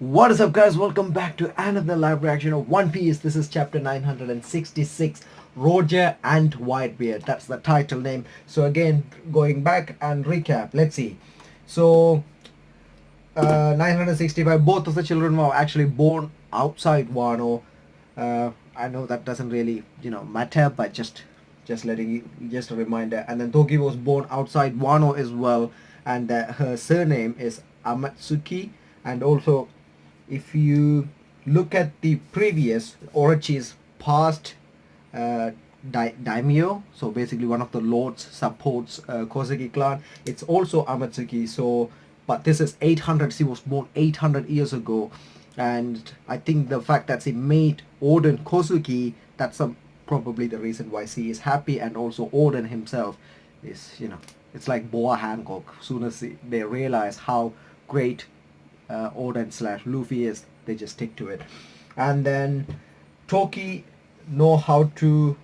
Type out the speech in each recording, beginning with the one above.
What is up, guys? Welcome back to another live reaction of One Piece. This is chapter 966, Roger and Whitebeard. That's the title name. So again, going back and recap, let's see. So 965, both of the children were actually born outside Wano. I know that doesn't really matter, but just letting you, just a reminder. And then Toki was born outside Wano as well, and her surname is Amatsuki. And also, if you look at the previous Orochi's past daimyo, so basically one of the lords supports Kozuki clan, it's also Amatsuki. So but this is 800. She was born 800 years ago, and I think the fact that she made Oden Kozuki, that's probably the reason why she is happy. And also Oden himself is, it's like Boa Hancock. Soon as they realize how great Oden / Luffy is, they just stick to it. And then Toki know how to,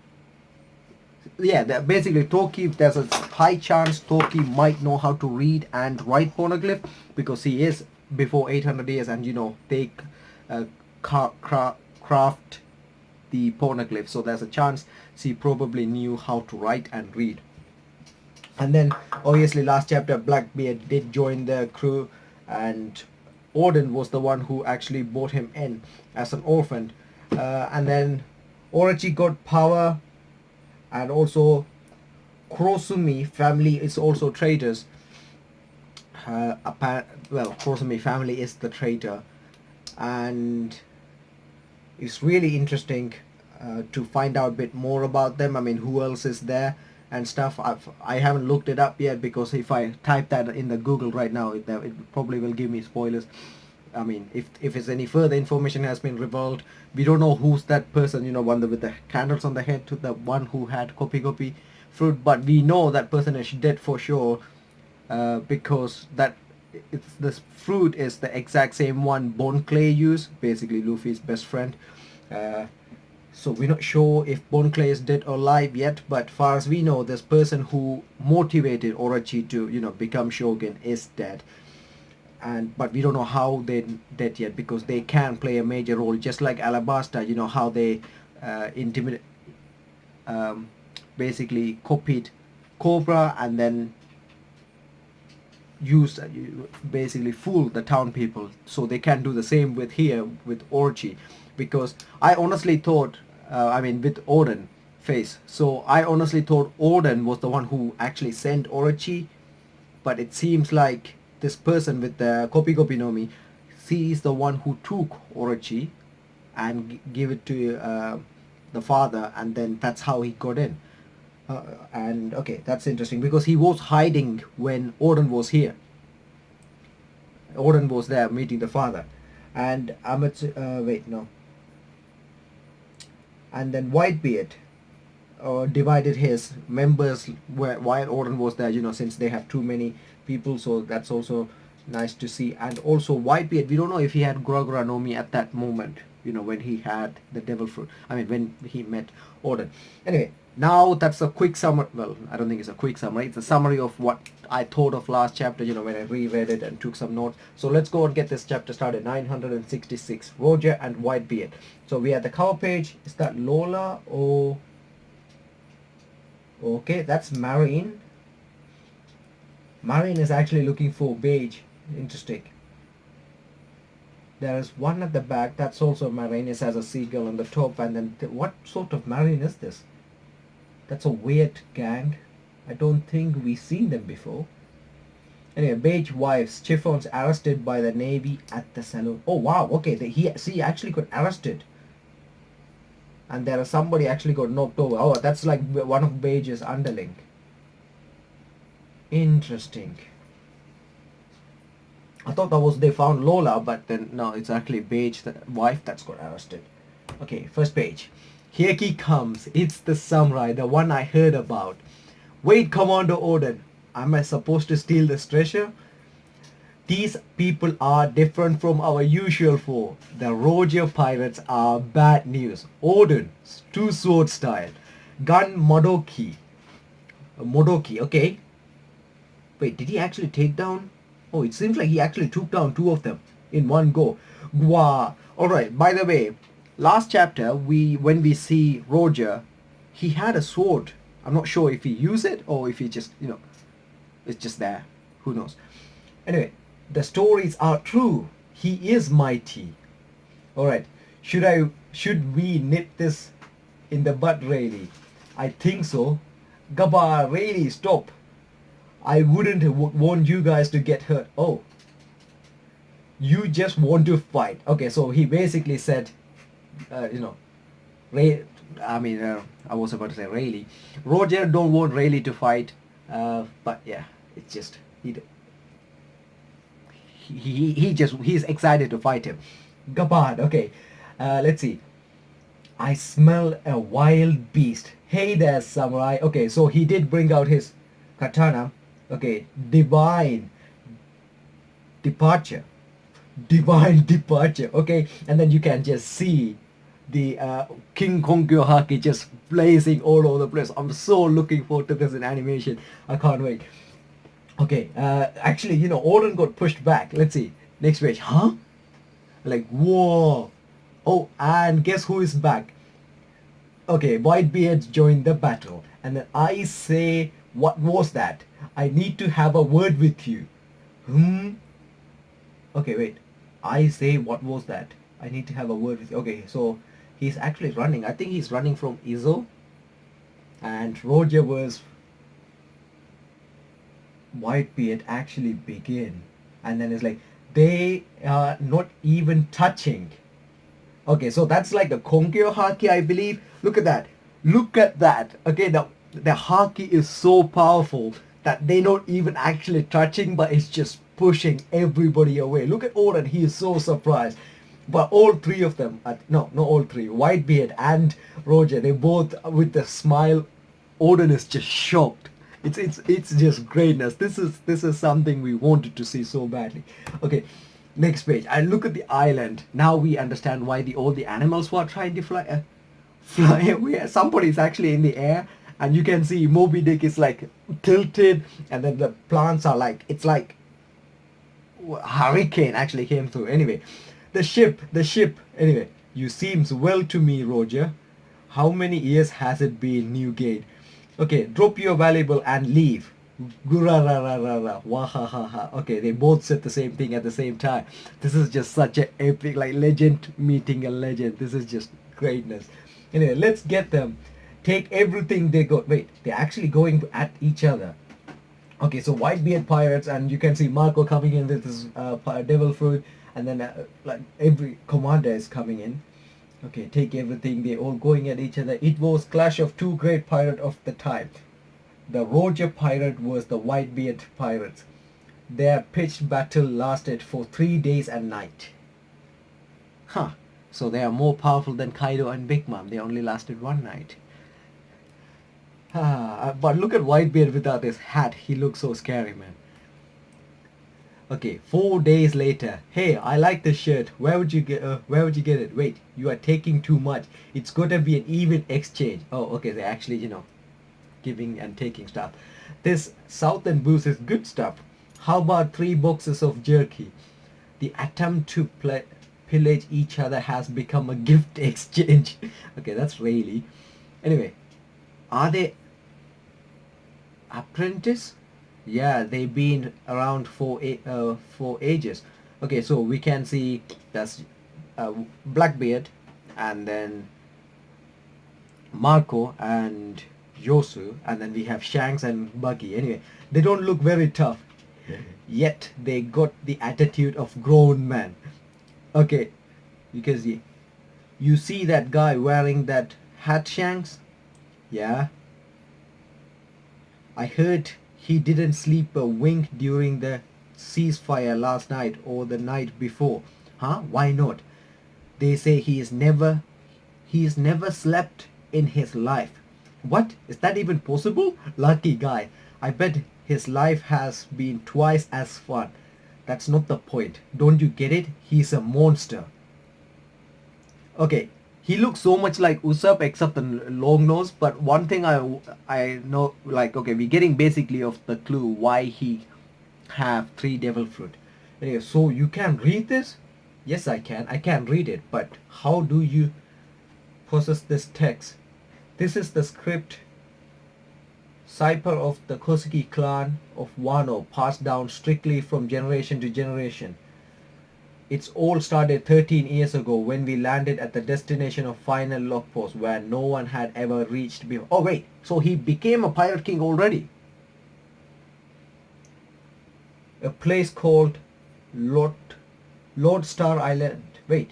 basically Toki, there's a high chance Toki might know how to read and write poneglyph, because he is before 800 years, and they craft the poneglyph, so there's a chance she probably knew how to write and read. And then obviously last chapter Blackbeard did join the crew, and Oden was the one who actually brought him in as an orphan. And then Orochi got power, and also Kurosumi family is also traitors. Kurosumi family is the traitor, and it's really interesting to find out a bit more about them. I mean, who else is there and stuff. I haven't looked it up yet, because if I type that in the Google right now, it probably will give me spoilers. I mean, if it's any further information has been revealed, we don't know who's that person, one with the candles on the head, to the one who had Kopi fruit, but we know that person is dead for sure, because this fruit is the exact same one Bon Clay used, basically Luffy's best friend. So we're not sure if Bon Clay is dead or alive yet, but far as we know, this person who motivated Orochi to become Shogun is dead. But we don't know how they're dead yet, because they can play a major role, just like Alabasta. How they basically copied Cobra, and then basically fool the town people. So they can do the same with Orochi, because I honestly thought, with Oden face, so I honestly thought Oden was the one who actually sent Orochi, but it seems like this person with the Kopi no Mi, she is the one who took Orochi and give it to the father, and then that's how he got in. And okay, that's interesting, because he was hiding when Oden was here. Oden was there meeting the father, and and then Whitebeard divided his members while Oden was there, since they have too many people, so that's also nice to see. And also Whitebeard, we don't know if he had Grogura no Mi at that moment, when he had the devil fruit, when he met Oden. Anyway, now that's a quick summary. Well, I don't think it's a quick summary, it's a summary of what I thought of last chapter, when I reread it and took some notes. So let's go and get this chapter started. 966, Roger and Whitebeard. So we had the cover page. Is that Lola or... Okay, that's Marine. Marine is actually looking for beige. Interesting. There is one at the back, that's also Marine. It has a seagull on the top. And then what sort of Marine is this? That's a weird gang. I don't think we've seen them before. Anyway, beige wives. Chiffon's arrested by the Navy at the saloon. Oh wow, okay, she actually got arrested. And there is somebody actually got knocked over. Oh, that's like one of Beige's underling. Interesting. I thought that was they found Lola, but then no, it's actually Beige, the wife, that's got arrested. Okay, first page. Here he comes. It's the samurai, the one I heard about. Wait, Commander Oden. Am I supposed to steal this treasure? These people are different from our usual foe. The Roger pirates are bad news. Oden, two-sword style. Gun Modoki. Modoki, okay. Wait, did he actually take down Oh, it seems like he actually took down two of them in one go. Wow. Alright, by the way, last chapter when we see Roger, he had a sword. I'm not sure if he used it or if he just, it's just there. Who knows? Anyway, the stories are true. He is mighty. Alright. Should we nip this in the bud, really? I think so. Gaba, really, stop. I wouldn't want you guys to get hurt. Oh. You just want to fight. Okay, so he basically said, Ray, I was about to say Rayleigh. Roger don't want Rayleigh to fight. But yeah, it's just, he's excited to fight him. Gabad, okay. Let's see. I smell a wild beast. Hey there, samurai. Okay, so he did bring out his katana. Okay, divine departure. Okay, and then you can just see the King Konkyo Haki just blazing all over the place. I'm so looking forward to this in animation. I can't wait. Okay, actually, Oden got pushed back. Let's see. Next page. Huh? Like, whoa. Oh, and guess who is back? Okay, Whitebeard joined the battle. And then I say, what was that? I need to have a word with you. Okay, wait. I say, what was that? I need to have a word with you. Okay, so he's actually running. I think he's running from Izzo. And Roger was Whitebeard actually begin. And then it's like, they are not even touching. Okay, so that's like the Konkyo Haki, I believe. Look at that. Look at that. Okay, the Haki is so powerful that they're not even actually touching, but it's just pushing everybody away. Look at Oden. He is so surprised. But all three of them, no, not all three, Whitebeard and Roger, they both with the smile. Oden is just shocked. It's just greatness. This is something we wanted to see so badly. Okay, next page. I look at the island. Now we understand why all the animals were trying to fly away. Somebody's actually in the air, and you can see Moby Dick is like tilted, and then the plants are like, it's like hurricane actually came through. Anyway, the ship. Anyway, you seems well to me, Roger. How many years has it been, Newgate? Okay, drop your valuable and leave. Gurarararara, wahahaha. Okay, they both said the same thing at the same time. This is just such an epic, like legend meeting a legend. This is just greatness. Anyway, let's get them. Take everything they got. Wait, they're actually going at each other. Okay, so Whitebeard pirates, and you can see Marco coming in with his devil fruit, and then like every commander is coming in. Okay, take everything. They're all going at each other. It was clash of two great pirates of the time. The Roger pirate was the Whitebeard pirates. Their pitched battle lasted for 3 days and night. Huh. So they are more powerful than Kaido and Big Mom. They only lasted one night. But look at Whitebeard without his hat. He looks so scary, man. Okay, 4 days later. Hey, I like this shirt. Where would you get it? Wait, you are taking too much. It's gotta be an even exchange. Oh, okay, they're actually, giving and taking stuff. This Southern booze is good stuff. How about 3 boxes of jerky? The attempt to pillage each other has become a gift exchange. Okay, that's really. Anyway, are they apprentice? Yeah, they've been around for ages. Okay, so we can see that's Blackbeard, and then Marco and Yosu, and then we have Shanks and Buggy. Anyway, they don't look very tough, yet they got the attitude of grown men. Okay, because you see that guy wearing that hat, Shanks? Yeah. I heard he didn't sleep a wink during the ceasefire last night or the night before. Huh? Why not? They say he's never slept in his life. What? Is that even possible? Lucky guy. I bet his life has been twice as fun. That's not the point. Don't you get it? He's a monster. Okay. He looks so much like Usopp except the long nose, but one thing I know, like, okay, we're getting basically of the clue why he have 3 devil fruit. Anyway, so you can read this? Yes, I can. I can read it, but how do you process this text? This is the script cipher of the Kosugi clan of Wano, passed down strictly from generation to generation. It's all started 13 years ago when we landed at the destination of final lock post where no one had ever reached before. Oh wait, so he became a pirate king already. A place called Lodestar Island. Wait,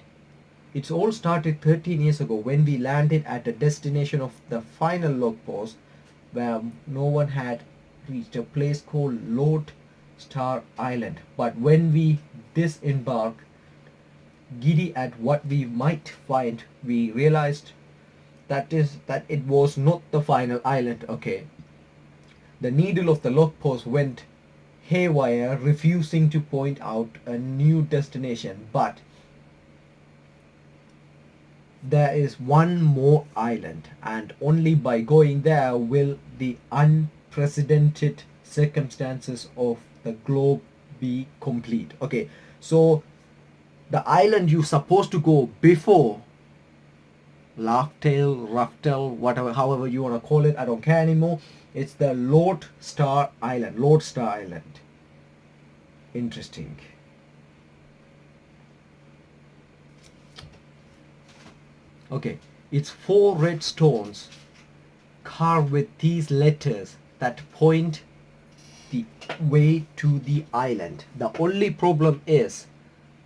it's all started 13 years ago when we landed at the destination of the final log post where no one had reached, a place called Lodestar Island. But when we disembarked, giddy at what we might find, we realized that it was not the final island. Okay. The needle of the log post went haywire, refusing to point out a new destination, but there is one more island, and only by going there will the unprecedented circumstances of the globe be complete. Okay, so the island you're supposed to go before Laughtail, Roughtail, whatever, however you want to call it, I don't care anymore. It's the Lodestar Island. Lodestar Island. Interesting. Okay, it's 4 red stones carved with these letters that point the way to the island. The only problem is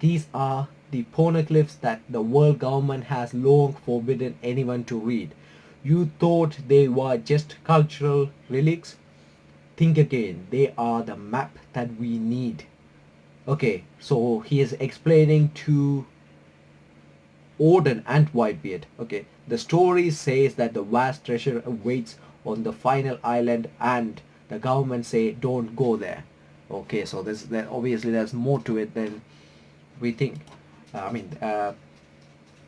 these are the poneglyphs that the world government has long forbidden anyone to read. You thought they were just cultural relics? Think again. They are the map that we need. Okay, so he is explaining to Oden and Whitebeard. Okay, the story says that the vast treasure awaits on the final island, and the government say don't go there. Okay, so obviously there's more to it than we think.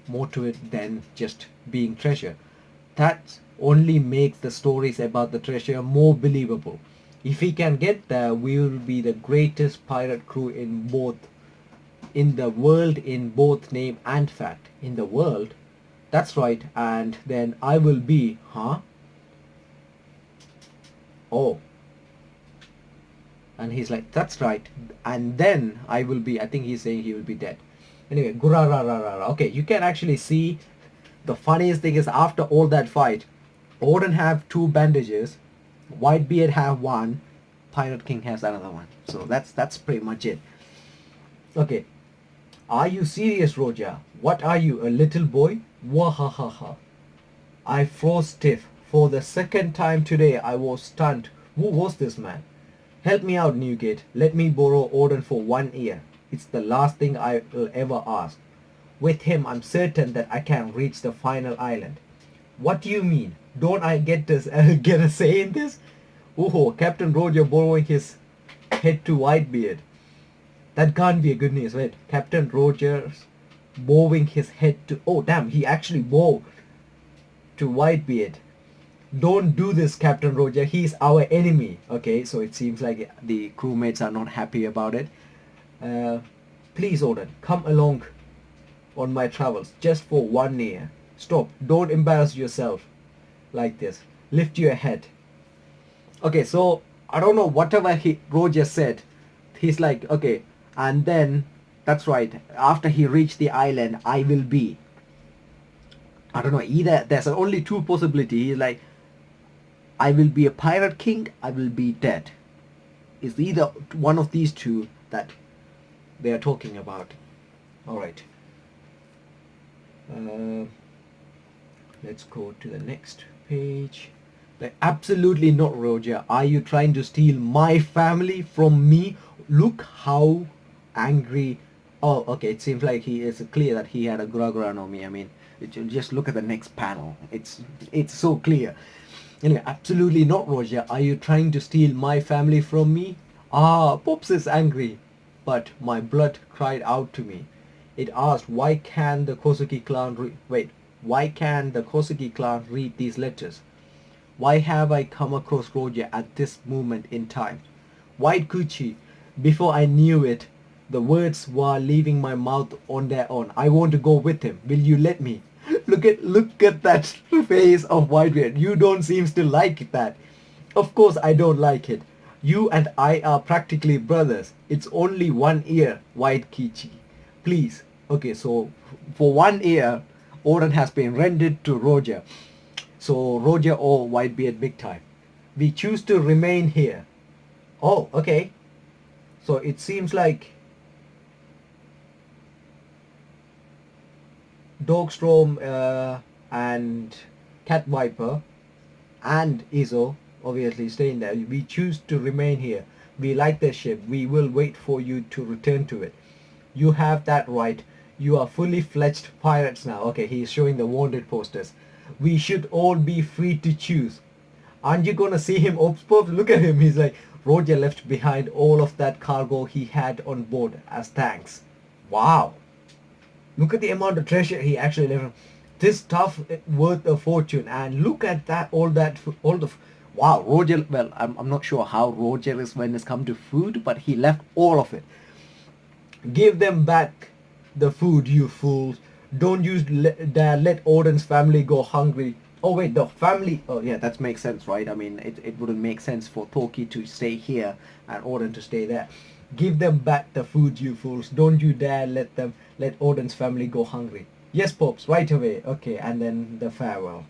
More to it than just being treasure. That only makes the stories about the treasure more believable. If we can get there, we will be the greatest pirate crew in the world, in both name and fact. In the world? That's right. And then I will be, huh? Oh. And he's like, that's right. And then I will be, I think he's saying he will be dead. Anyway, gurarararara. Okay, you can actually see the funniest thing is after all that fight, Oden have 2 bandages, Whitebeard have 1, Pirate King has another one. So that's pretty much it. Okay. Are you serious, Roger? What are you, a little boy? Wahahaha. I froze stiff. For the second time today I was stunned. Who was this man? Help me out, Newgate. Let me borrow Oden for 1 year. It's the last thing I will ever ask. With him I'm certain that I can reach the final island. What do you mean? Don't I get a say in this? Oh, Captain Roger borrowing his head to Whitebeard. That can't be a good news. Wait, Captain Rogers bowing his head to... Oh, damn, he actually bowed to Whitebeard. Don't do this, Captain Roger. He's our enemy. Okay, so it seems like the crewmates are not happy about it. Please, Oden, come along on my travels just for 1 year. Stop. Don't embarrass yourself like this. Lift your head. Okay, so I don't know, whatever Roger said, he's like, okay, and then that's right, after he reached the island, I will be, I don't know, either there's only 2 possibilities. He's like, I will be a pirate king, I will be dead. It's either one of these 2 that they are talking about. Alright, let's go to the next page. Like, absolutely not, Roger. Are you trying to steal my family from me? Look how angry. Oh, okay, it seems like he is clear that he had a Gura no Mi. I mean, just look at the next panel. It's so clear. Anyway, absolutely not, Roger. Are you trying to steal my family from me? Ah, Pops is angry. But my blood cried out to me. It asked, why can the Kosugi clan why can the Kosugi clan read these letters? Why have I come across Roger at this moment in time? White Gucci, Before I knew it, the words were leaving my mouth on their own. I want to go with him. Will you let me? Look at that face of Whitebeard. You don't seem to like that. Of course I don't like it. You and I are practically brothers. It's only 1 year, White Kichi. Please. Okay, so for 1 year, Oden has been rendered to Roger. So Roger or Whitebeard big time. We choose to remain here. Oh, okay. So it seems like Dogstrom and Cat Viper and Izzo obviously staying there. We choose to remain here. We like the ship. We will wait for you to return to it. You have that right. You are fully fledged pirates now. Okay, he's showing the wanted posters. We should all be free to choose. Aren't you gonna see him? Oops, look at him. He's like, Roger left behind all of that cargo he had on board as thanks. Wow. Look at the amount of treasure he actually left. This stuff worth a fortune. And look at that, all the... Wow, Roger, well, I'm not sure how Roger is when it's come to food, but he left all of it. Give them back the food, you fools. Don't let Oden's family go hungry. Oh wait, the family... Oh yeah, that makes sense, right? I mean, it wouldn't make sense for Toki to stay here and Oden to stay there. Give them back the food, you fools. Don't you dare let Oden's family go hungry. Yes, Pops, right away. Okay, and then the farewell.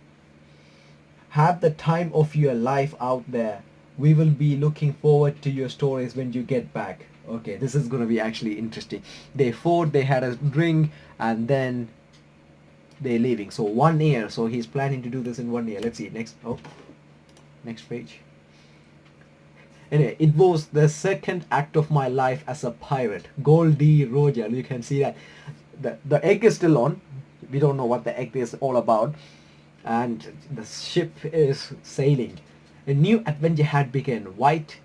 Have the time of your life out there. We will be looking forward to your stories when you get back. Okay, this is gonna be actually interesting. They fought, they had a drink, and then they're leaving. So 1 year. So he's planning to do this in 1 year. Let's see. Next page. Anyway, it was the second act of my life as a pirate. Goldie Roger. You can see that the egg is still on. We don't know what the egg is all about. And the ship is sailing. A new adventure had begun. White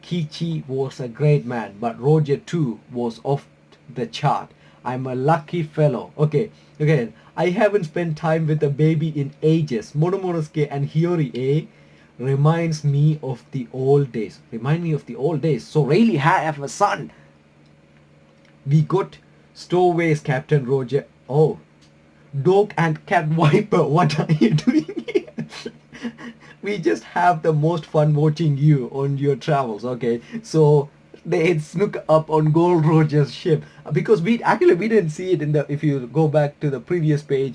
Kichi was a great man, but Roger too was off the chart. I'm a lucky fellow. Okay. I haven't spent time with a baby in ages. Monomonosuke and Hiyori, eh? Reminds me of the old days. So really have a son. We got stowaways, Captain Roger. Oh. Dog and Cat Viper, what are you doing here? We just have the most fun watching you on your travels. Okay, so they snook up on Gold Roger's ship because we didn't see it in the... If you go back to the previous page,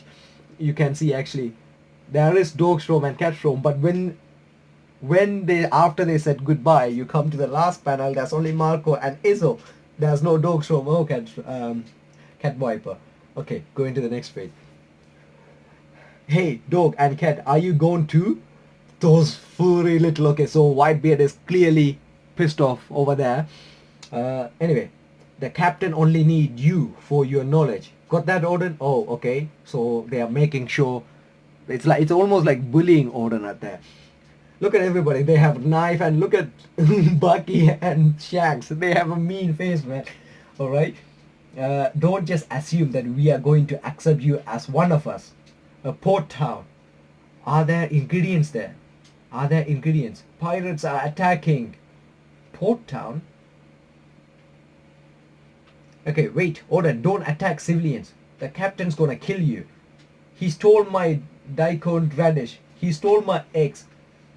you can see actually there is Dogstrom and Catstrom, but when they after they said goodbye, you come to the last panel. There's only Marco and Izzo. There's no Dogstrom or Cat Viper. Okay, going to the next page. Hey, Dog and Cat, are you gone too? Those furry little... Okay, so Whitebeard is clearly pissed off over there. Anyway, the captain only need you for your knowledge. Got that, Oden? Oh, okay. So they are making sure... It's almost like bullying Oden out there. Look at everybody. They have knife, and look at Bucky and Shanks. They have a mean face, man. Alright? Don't just assume that we are going to accept you as one of us. A port town. Are there ingredients there? Pirates are attacking. Port town? Okay, wait, Oden, don't attack civilians. The captain's gonna kill you. He stole my daikon radish. He stole my eggs.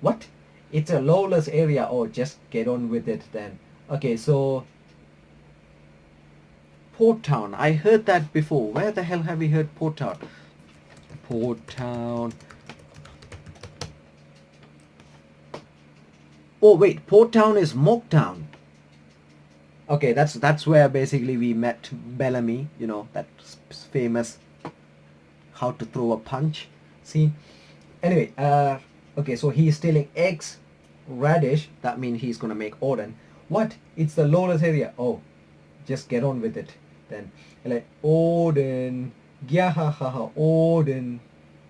What? It's a lawless area. Oh, just get on with it then. Okay, so... Port town. I heard that before. Where the hell have we heard Port town? Port town. Oh wait, Port town is Mock town. Okay, that's where basically we met Bellamy. You know, that famous how to throw a punch. See. Anyway, okay, so he's stealing eggs, radish. That means he's gonna make Oden. What? It's the lawless area. Oh, just get on with it then. Like Oden. Gyahahaha, Oden.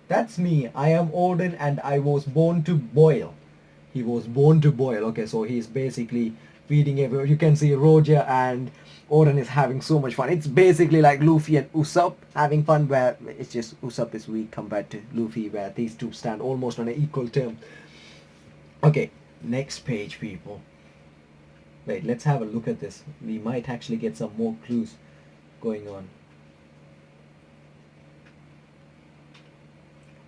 That's me. I am Oden and I was born to boil. He was born to boil. Okay, so he's basically feeding everyone. You can see Roger and Oden is having so much fun. It's basically like Luffy and Usopp having fun, where it's just Usopp is weak compared to Luffy, where these two stand almost on an equal term. Okay, next page, people. Wait, let's have a look at this. We might actually get some more clues going on.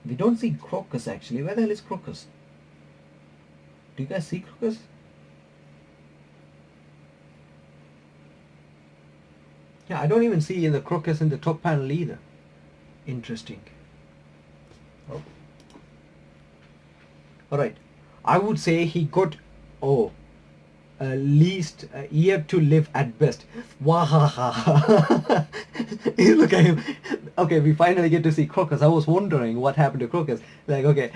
We don't see Crocus actually. Where the hell is Crocus? Do you guys see Crocus? Yeah, I don't even see the Crocus in the top panel either. Interesting. Oh. Alright. I would say he got, oh, least a year to live at best. Wahaha. Look at him. Okay, we finally get to see Crocus. I was wondering what happened to Crocus. Like, okay,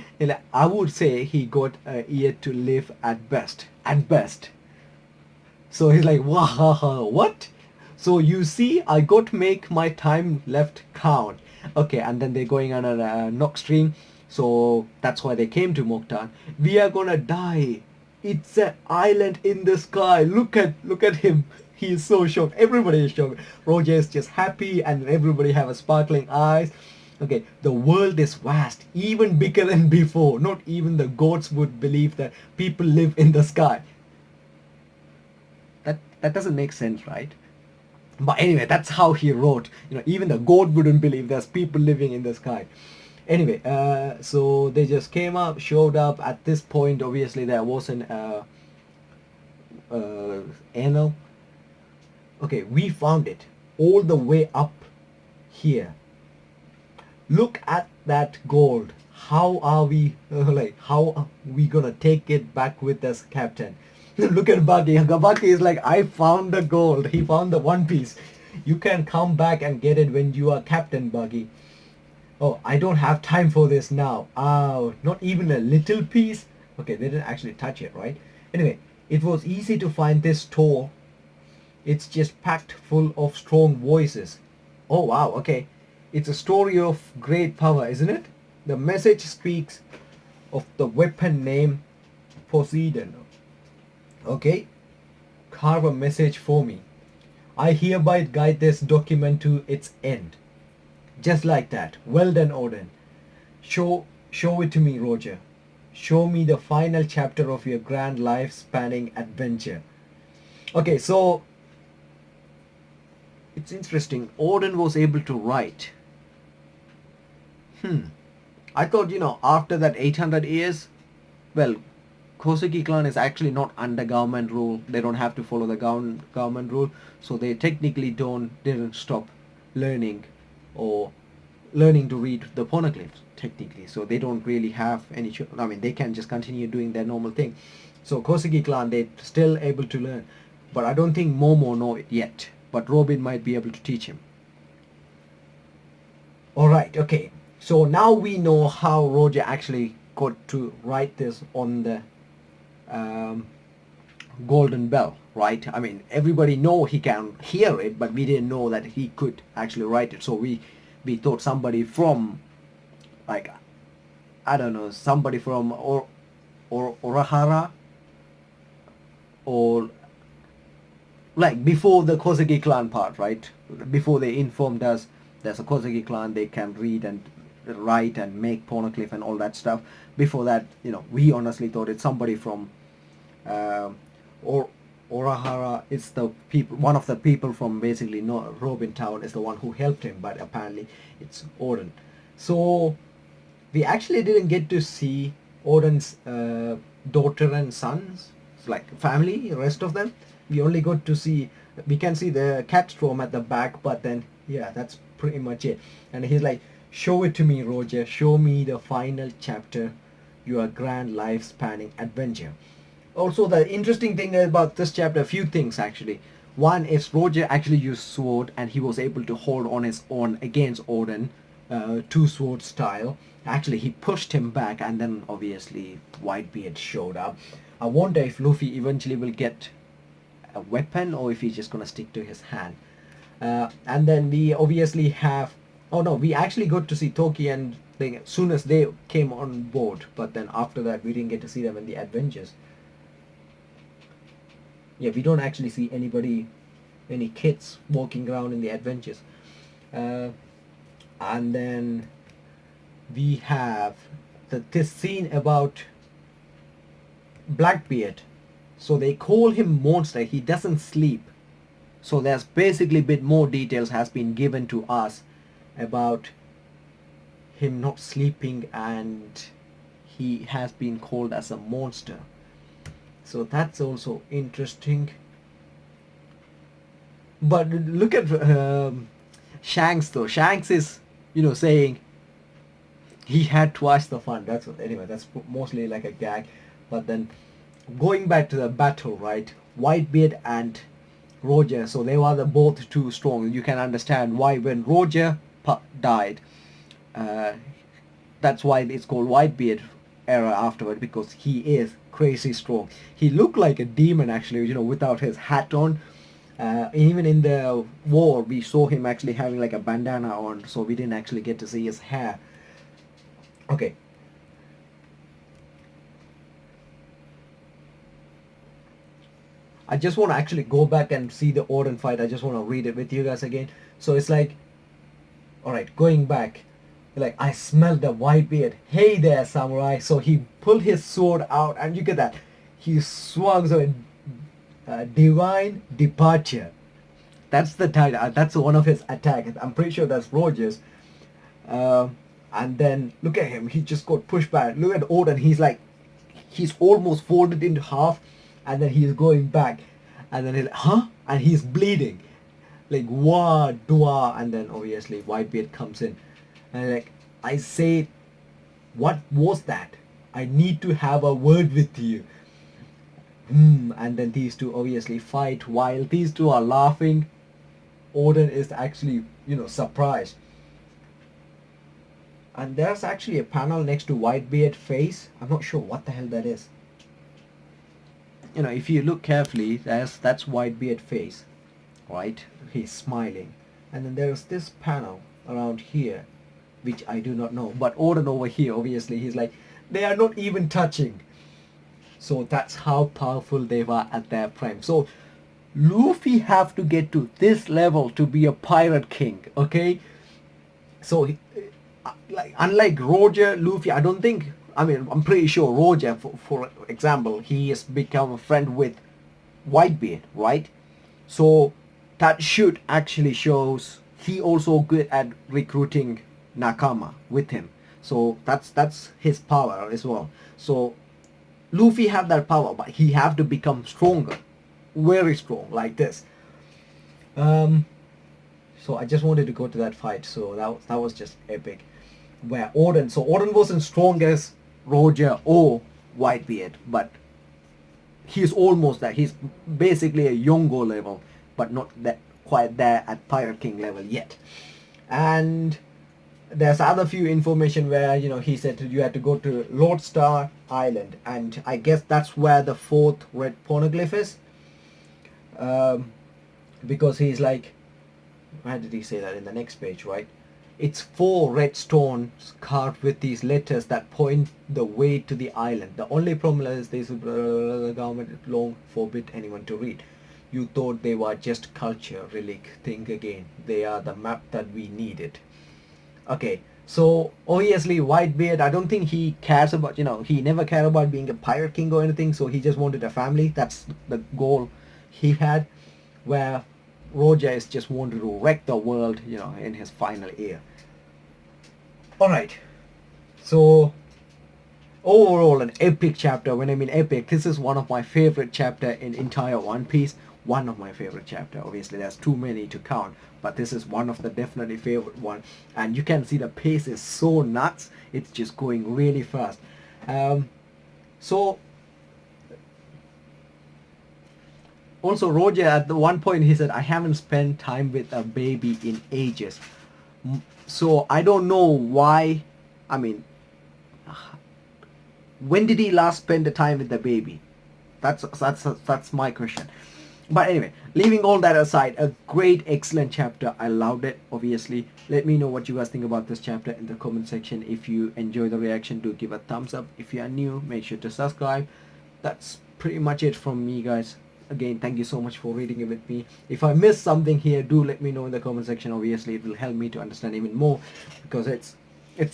I would say he got a year to live at best. At best. So he's like, wahaha, what? So you see, I got to make my time left count. Okay, and then they're going on a knock stream. So that's why they came to Mokhtar. We are gonna die. It's an island in the sky. Look at him. He's so shocked. Everybody is shocked. Roger is just happy, and everybody have a sparkling eyes. Okay, the world is vast, even bigger than before. Not even the gods would believe that people live in the sky. That doesn't make sense, right? But anyway, that's how he wrote. You know, even the god wouldn't believe there's people living in the sky. Anyway, so they just came up, showed up. At this point, obviously there was an anal. Okay, we found it all the way up here. Look at that gold. How are we how are we gonna take it back with us, Captain? Look at Buggy. Buggy is like, I found the gold. He found the One Piece. You can come back and get it when you are Captain Buggy. Oh, I don't have time for this now. Oh, not even a little piece. Okay, they didn't actually touch it, right? Anyway, it was easy to find this store. It's just packed full of strong voices. Oh wow, okay. It's a story of great power, isn't it? The message speaks of the weapon named Poseidon. Okay, carve a message for me. I hereby guide this document to its end. Just like that. Well done, Oden. Show it to me, Roger. Show me the final chapter of your grand life-spanning adventure. Okay, so it's interesting. Oden was able to write. I thought, after that 800 years, well, Kosugi clan is actually not under government rule. They don't have to follow the government rule, so they technically didn't stop learning or learning to read the poneglyphs technically. So they don't really have any. I mean, they can just continue doing their normal thing. So Kosugi clan, they're still able to learn, but I don't think Momo know it yet. But Robin might be able to teach him. All right. Okay. So now we know how Roger actually got to write this on the golden bell, right? I mean, everybody know he can hear it, but we didn't know that he could actually write it. So we thought somebody from, like, I don't know, somebody from or Orahara, or like before the Kosugi clan part, right? Before they informed us there's a Kosugi clan, they can read and write and make poneglyph and all that stuff. Before that, we honestly thought it's somebody from or Orahara. It's the people, one of the people from basically Robin Town is the one who helped him, but apparently it's Oden. So we actually didn't get to see Oden's daughter and sons, like family, the rest of them. We only got to see, we can see the cat storm at the back, but then yeah, that's pretty much it. And he's like, show it to me, Roger. Show me the final chapter, your grand life-spanning adventure. Also, the interesting thing about this chapter, a few things actually. One is Roger actually used sword, and he was able to hold on his own against Oden, two sword style. Actually, he pushed him back, and then obviously Whitebeard showed up. I wonder if Luffy eventually will get a weapon, or if he's just gonna stick to his hand. And then we obviously have, oh no, we actually got to see Toki and thing as soon as they came on board, but then after that we didn't get to see them in the adventures. Yeah, we don't actually see any kids walking around in the adventures. And then we have this scene about Blackbeard. So they call him monster. He doesn't sleep. So there's basically a bit more details has been given to us about him not sleeping, and he has been called as a monster. So that's also interesting. But look at Shanks though. Shanks is, saying he had twice the fun. That's what, anyway, that's mostly like a gag. But then going back to the battle, right? Whitebeard and Roger, so they were both too strong. You can understand why when Roger died, uh, that's why it's called Whitebeard era afterward, because he is crazy strong. He looked like a demon actually, without his hat on. Even in the war, we saw him actually having like a bandana on, so we didn't actually get to see his hair. Okay. I just want to actually go back and see the Oden fight. I just want to read it with you guys again. So it's like, alright, going back. Like, I smelled the Whitebeard. Hey there, samurai. So he pulled his sword out, and you get that. He swung, so divine departure. That's the title. That's one of his attacks. I'm pretty sure that's Roger's. And then look at him. He just got pushed back. Look at Oden. He's almost folded into half, and then he's going back, and then he's like, huh? And he's bleeding. Like, wah, dua, and then obviously Whitebeard comes in. And like, I say, what was that? I need to have a word with you. And then these two obviously fight. While these two are laughing, Oden is actually, surprised. And there's actually a panel next to Whitebeard face. I'm not sure what the hell that is. If you look carefully, that's Whitebeard face, right? He's smiling. And then there's this panel around here, which I do not know. But Oden over here, obviously, he's like, they are not even touching. So that's how powerful they were at their prime. So Luffy have to get to this level to be a pirate king, okay? So like, unlike Roger, Luffy, I'm pretty sure Roger, for example, he has become a friend with Whitebeard, right? So that should actually shows he also good at recruiting Nakama with him. So that's his power as well. So Luffy have that power, but he have to become stronger, very strong, like this. So I just wanted to go to that fight. So that was just epic. Where Oden wasn't strong as Roger or Whitebeard, but he's almost there. He's basically a Yongo level, but not that quite there at Pirate King level yet. And there's other few information where he said you had to go to Lodestar Island, and I guess that's where the 4th red poneglyph is. Because he's like, where did he say that in the next page, right? It's 4 red stones carved with these letters that point the way to the island. The only problem is the government long forbid anyone to read. You thought they were just culture relic. Think again. They are the map that we needed. Okay, so obviously Whitebeard, I don't think he cares about, he never cared about being a pirate king or anything. So he just wanted a family. That's the goal he had. Where Roger is just wanted to wreck the world, in his final year. Alright, so overall an epic chapter. When I mean epic, this is one of my favorite chapter in entire One Piece. One of my favorite chapter. Obviously there's too many to count, but this is one of the definitely favorite one. And you can see the pace is so nuts. It's just going really fast. So also Roger at the one point he said, I haven't spent time with a baby in ages. So I don't know why. When did he last spend the time with the baby? That's my question. But anyway, leaving all that aside, a great, excellent chapter. I loved it, obviously. Let me know what you guys think about this chapter in the comment section. If you enjoy the reaction, do give a thumbs up. If you are new, make sure to subscribe. That's pretty much it from me, guys. Again, thank you so much for reading it with me. If I missed something here, do let me know in the comment section. Obviously, it will help me to understand even more, because it's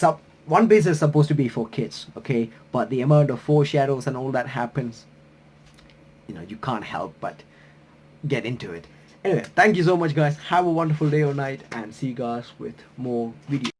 up. One Piece is supposed to be for kids, okay? But the amount of foreshadows and all that happens, you can't help but get into it. Anyway, thank you so much, guys. Have a wonderful day or night, and see you guys with more videos.